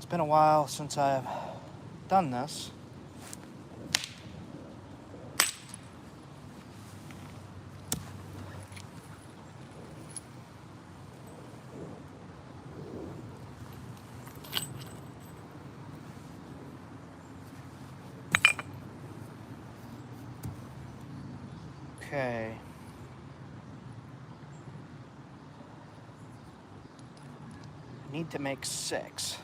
been a while since I've done this. Okay. I need to make 6.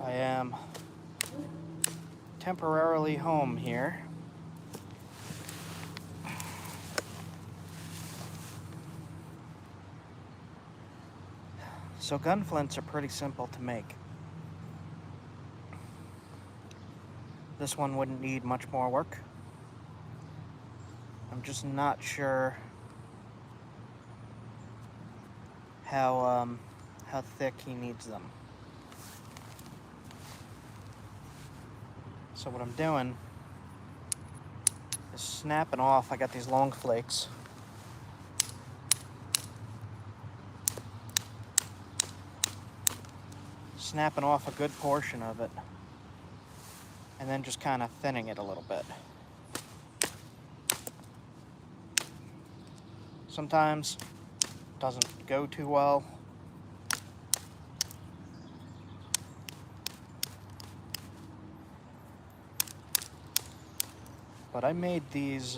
I am temporarily home here. So gun flints are pretty simple to make. This one wouldn't need much more work. I'm just not sure how thick he needs them. So what I'm doing is snapping off. I got these long flakes. Snapping off a good portion of it. And then just kind of thinning it a little bit. Sometimes it doesn't go too well. But I made these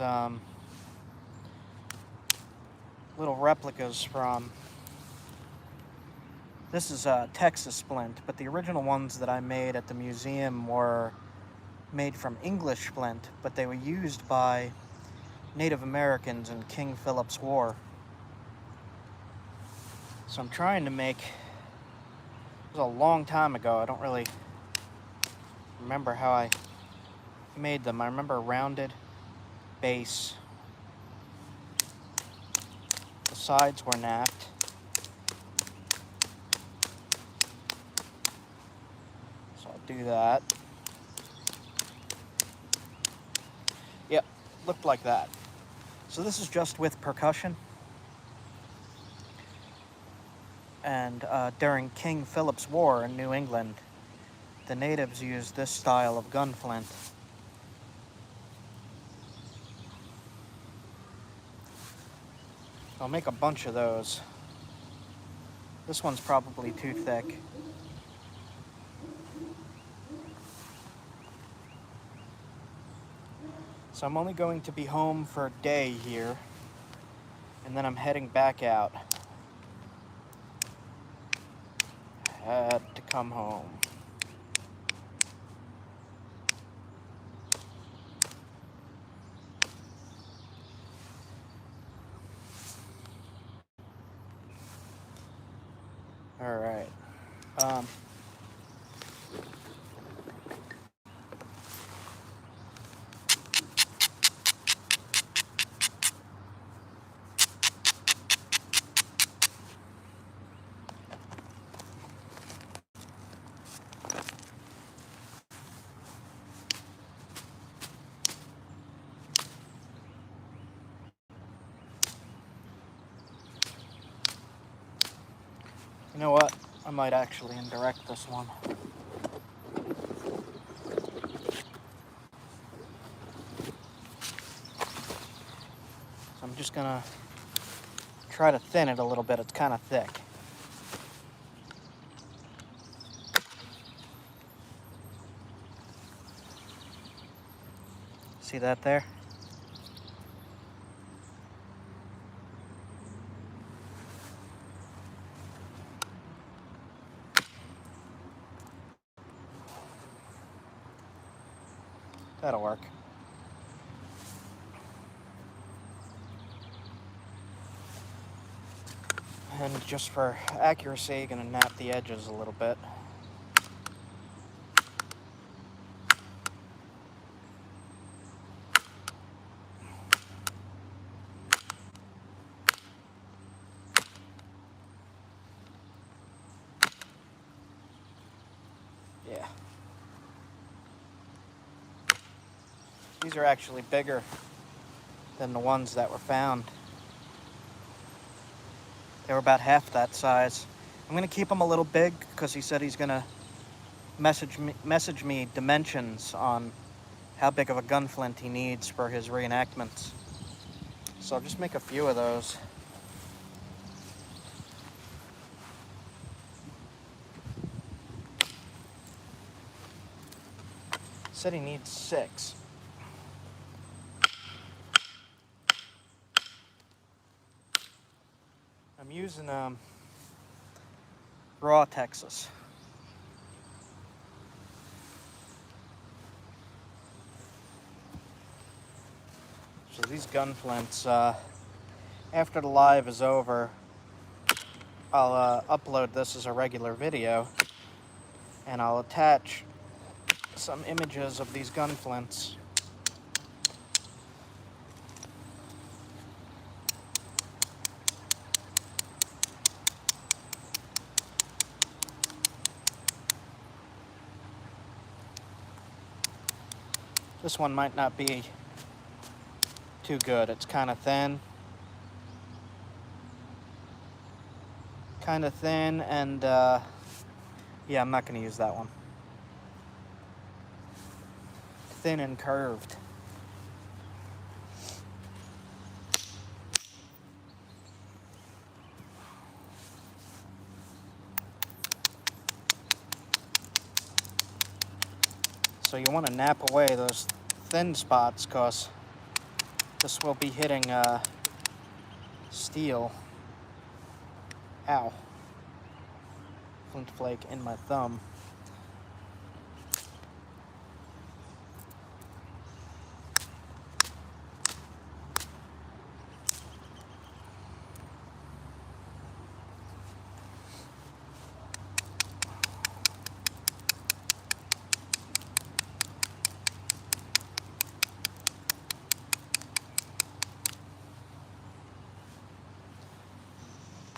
little replicas from, this is Texas splint, but the original ones that I made at the museum were made from English flint, but they were used by Native Americans in King Philip's War. So I'm trying to make, it was a long time ago, I don't really remember how I made them. I remember a rounded base. The sides were napped. So I'll do that. Yep, looked like that. So this is just with percussion. And during King Philip's War in New England, the natives used this style of gun flint. I'll make a bunch of those. This one's probably too thick. So I'm only going to be home for a day here, and then I'm heading back out. Had to come home. All right. You know what? I might actually indirect this one. So I'm just gonna try to thin it a little bit. It's kind of thick. See that there? That'll work. And just for accuracy, gonna nap the edges a little bit. These are actually bigger than the ones that were found. They were about half that size. I'm going to keep them a little big because he said he's going to message me dimensions on how big of a gunflint he needs for his reenactments. So I'll just make a few of those. Said he needs 6. I'm using raw Texas. So these gunflints, after the live is over, I'll upload this as a regular video, and I'll attach some images of these gunflints. This one might not be too good. It's kind of thin. And yeah, I'm not going to use that one. Thin and curved. So you want to nap away those thin spots because this will be hitting steel. Ow. Flint flake in my thumb.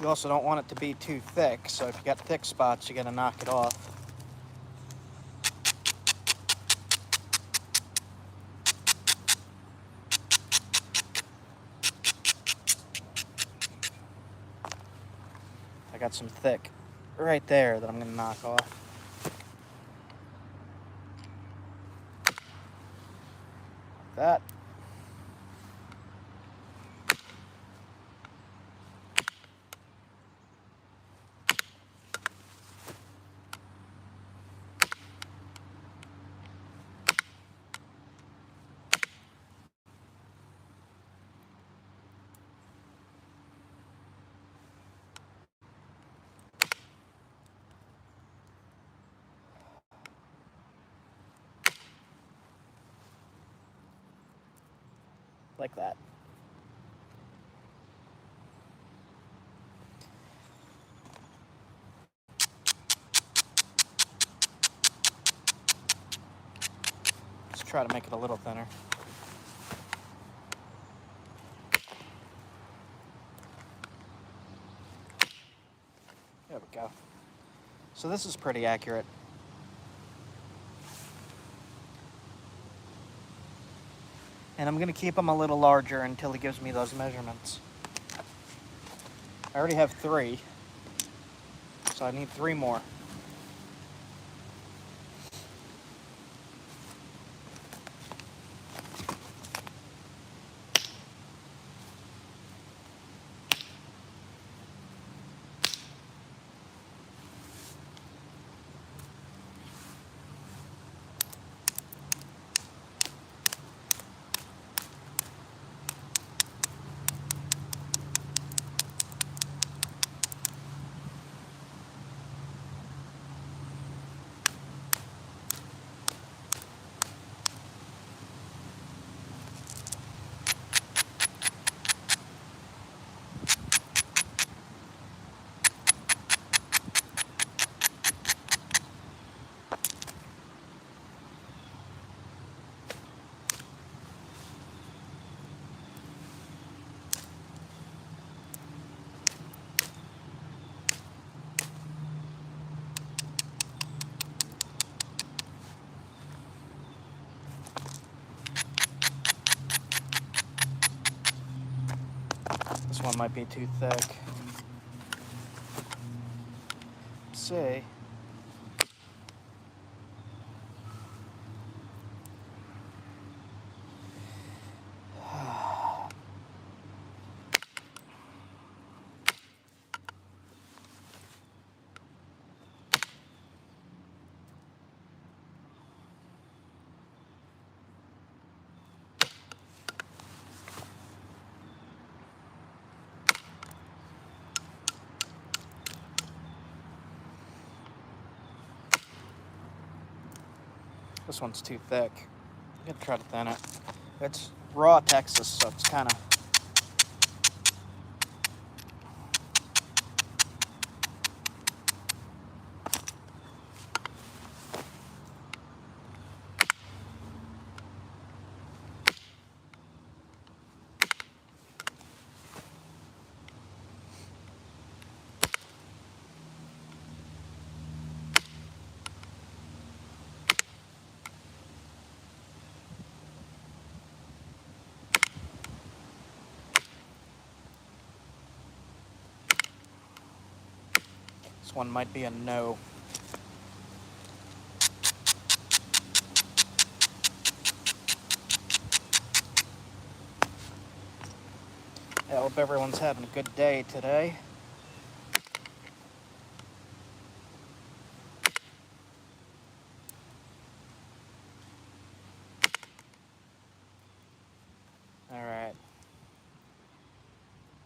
You also don't want it to be too thick, so if you got thick spots, you gotta knock it off. I got some thick right there that I'm gonna knock off. Like that. Like that. Let's try to make it a little thinner. There we go. So this is pretty accurate. And I'm going to keep them a little larger until he gives me those measurements. I already have 3, so I need 3 more. might be too thick. Let's see. This one's too thick. I'm gonna try to thin it. It's raw Texas, so it's kind of... This one might be a no. I hope everyone's having a good day today. Alright.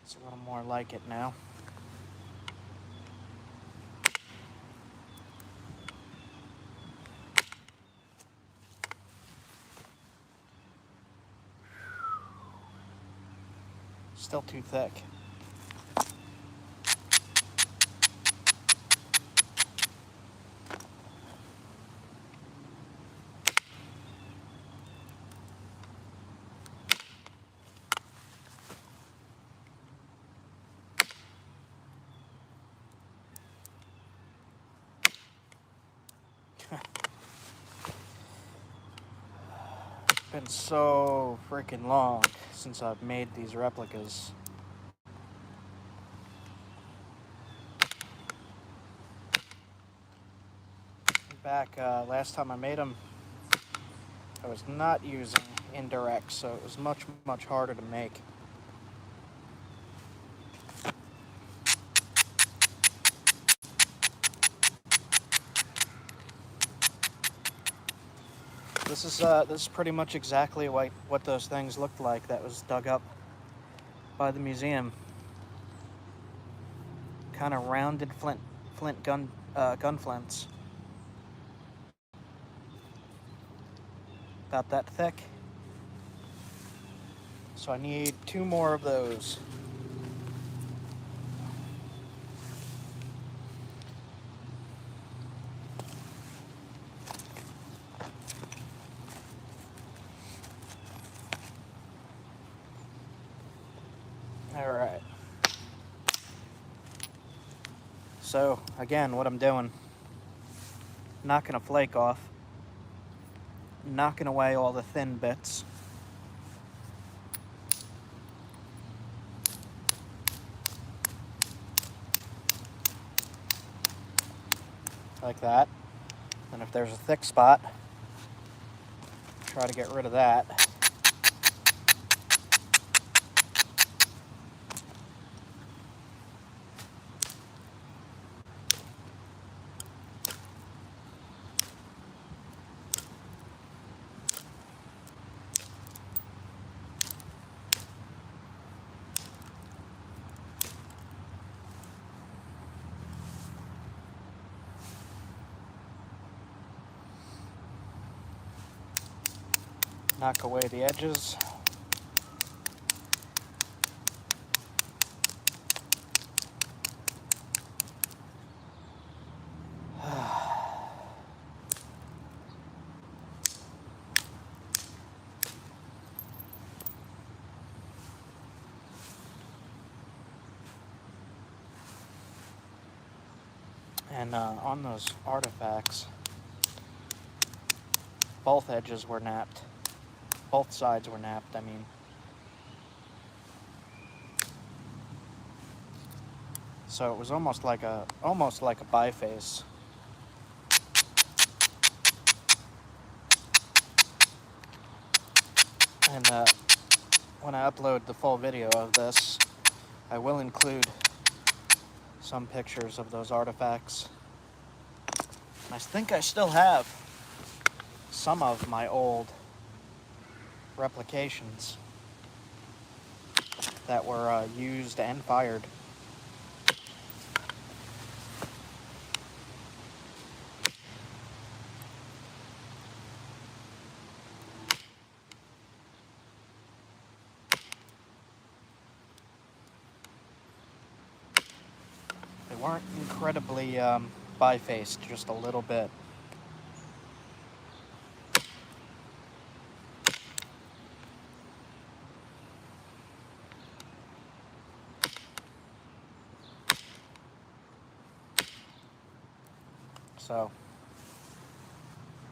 It's a little more like it now. Still too thick. It's been so freaking long since I've made these replicas. Back last time I made them, I was not using Indirect, so it was much harder to make. This is pretty much exactly what those things looked like that was dug up by the museum. Kind of rounded Flint gun flints. About that thick. So I need 2 more of those. Alright. So, again, what I'm doing, knocking a flake off, knocking away all the thin bits. Like that. And if there's a thick spot, try to get rid of that. Knock away the edges. And on those artifacts, both edges were napped. Both sides were napped, I mean. So it was almost like a biface. And when I upload the full video of this, I will include some pictures of those artifacts. I think I still have some of my old replications that were used and fired. They weren't incredibly bifaced, just a little bit. So,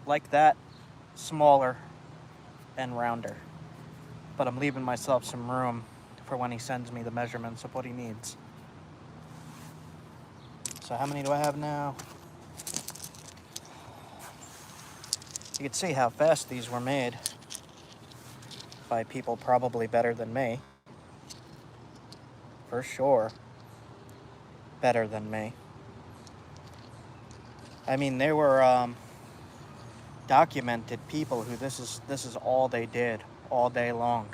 like that, smaller and rounder. But I'm leaving myself some room for when he sends me the measurements of what he needs. So how many do I have now? You can see how fast these were made by people probably better than me. For sure. Better than me. I mean, they were documented people who this is all they did all day long,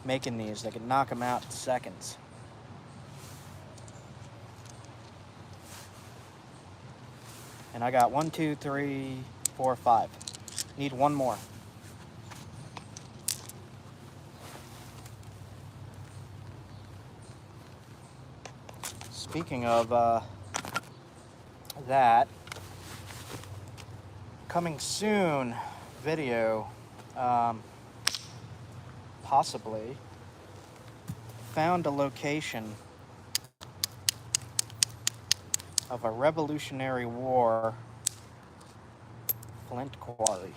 making these. They could knock them out in seconds. And I got 1, 2, 3, 4, 5. Need one more. Speaking of that, coming soon video, possibly, found a location of a Revolutionary War flint quarry.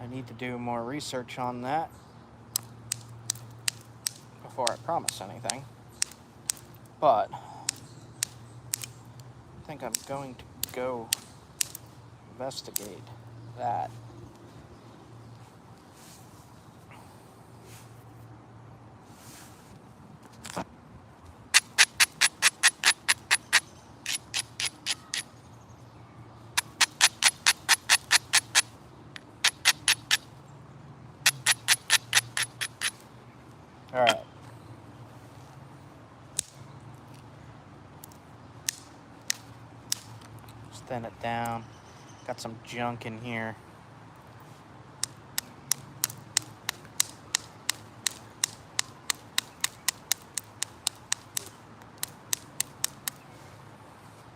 I need to do more research on that before I promise anything, but I think I'm going to go investigate that. All right. Just thin it down. Got some junk in here.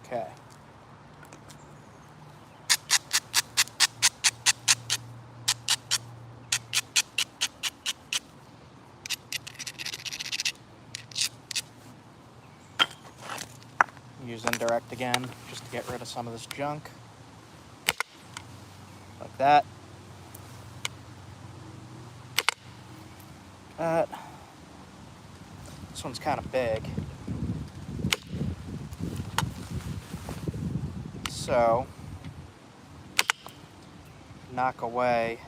Okay. Use Indirect again, just to get rid of some of this junk. Like that. This one's kind of big. So, knock away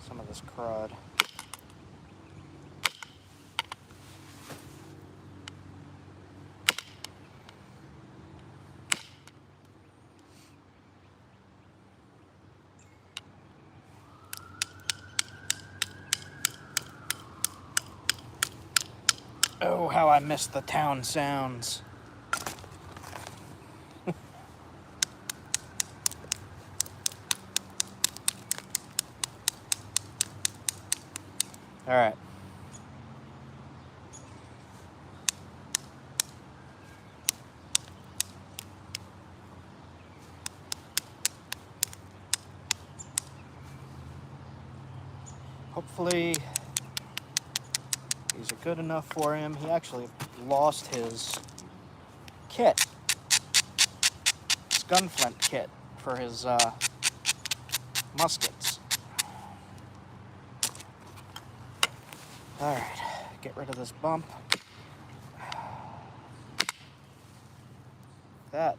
some of this crud. Oh, how I miss the town sounds. All right. Hopefully these are good enough for him. He actually lost his kit, his gunflint kit for his muskets. Alright, get rid of this bump. That.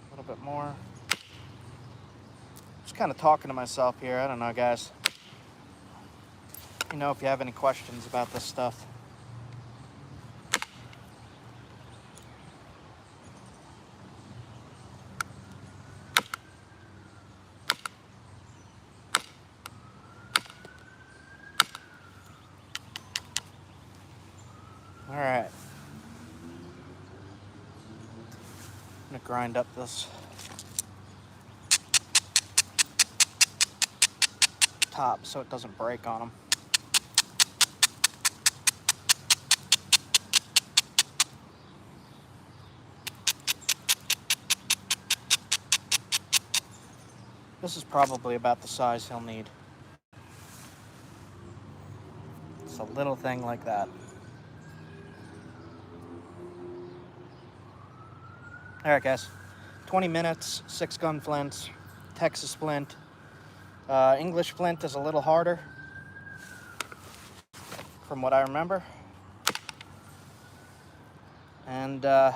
A little bit more. Just kind of talking to myself here. I don't know, guys. You know, if you have any questions about this stuff. Alright. I'm going to grind up this top so it doesn't break on them. This is probably about the size he'll need. It's a little thing like that. Alright guys, 20 minutes, 6 gun flints, Texas flint. English flint is a little harder, from what I remember. And, yeah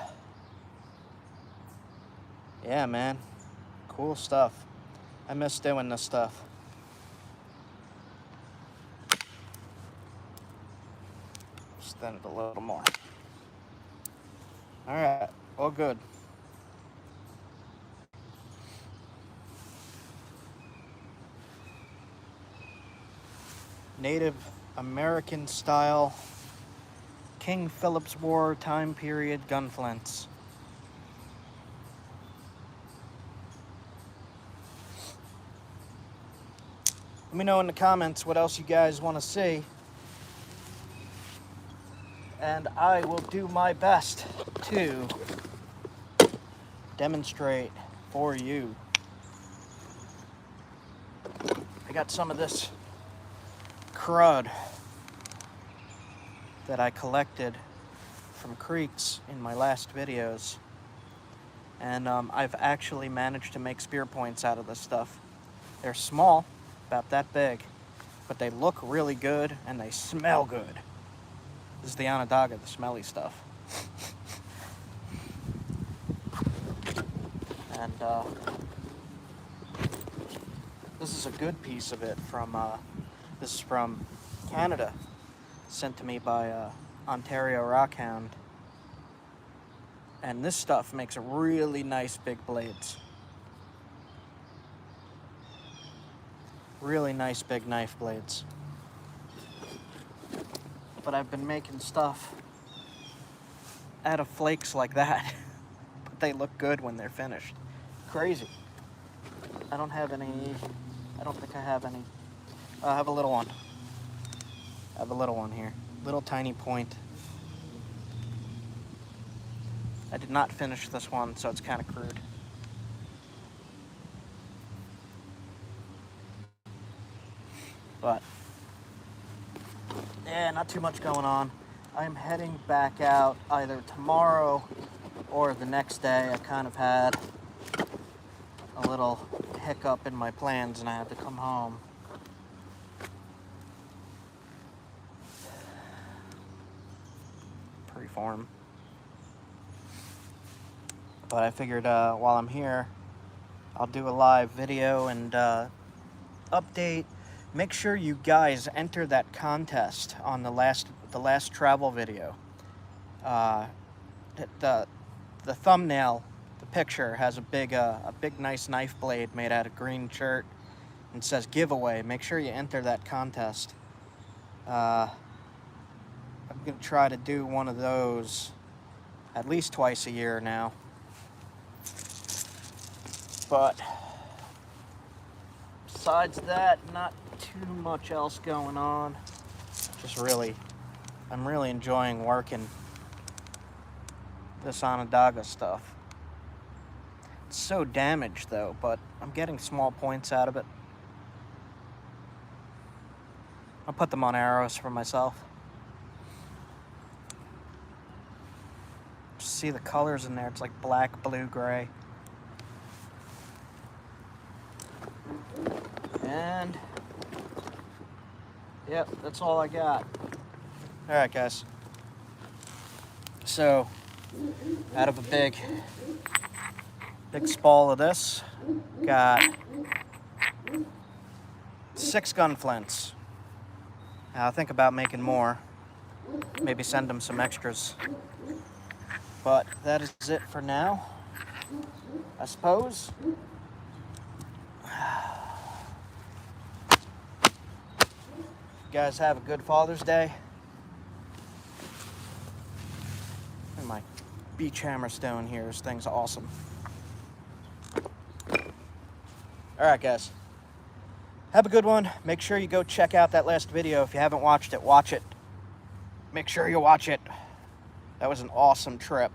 man, cool stuff. I miss doing this stuff. Extend it a little more. Alright, all good. Native American style King Philip's War time period gun flints. Let me know in the comments what else you guys want to see, and I will do my best to demonstrate for you. I got some of this crud that I collected from creeks in my last videos, and I've actually managed to make spear points out of this stuff. They're small, about that big, but they look really good and they smell good. This is the Onondaga, the smelly stuff. And this is a good piece of it from this is from Canada, sent to me by Ontario Rockhound. And this stuff makes really nice big blades. Really nice big knife blades. But I've been making stuff out of flakes like that. But they look good when they're finished. Crazy. I don't have any, I don't think I have any. I have a little one. I have a little one here. Little tiny point. I did not finish this one, so it's kind of crude. But, yeah, not too much going on. I'm heading back out either tomorrow or the next day. I kind of had a little hiccup in my plans and I had to come home. Preform. But I figured while I'm here, I'll do a live video and update. Make sure you guys enter that contest on the last travel video. The thumbnail, the picture has a big nice knife blade made out of green shirt and says giveaway. Make sure you enter that contest. I'm gonna try to do one of those at least twice a year now. But besides that, not too much else going on. Just really, I'm really enjoying working this Onondaga stuff. It's so damaged though, but I'm getting small points out of it. I'll put them on arrows for myself. Just see the colors in there. It's like black, blue, gray. And yep, that's all I got. All right, guys. So, out of a big spall of this, got 6 gun flints. Now, I'll think about making more. Maybe send them some extras. But that is it for now, I suppose. You guys have a good Father's Day. And my beach Hammerstone here. This thing's awesome. Alright, guys. Have a good one. Make sure you go check out that last video. If you haven't watched it, watch it. Make sure you watch it. That was an awesome trip.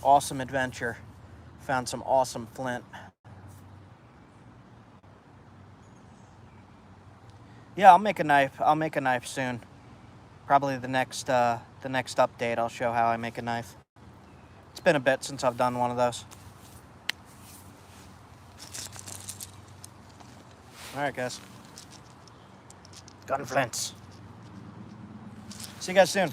Awesome adventure. Found some awesome flint. Yeah, I'll make a knife. I'll make a knife soon. Probably the next update, I'll show how I make a knife. It's been a bit since I've done one of those. Alright, guys. Gun flints. See you guys soon.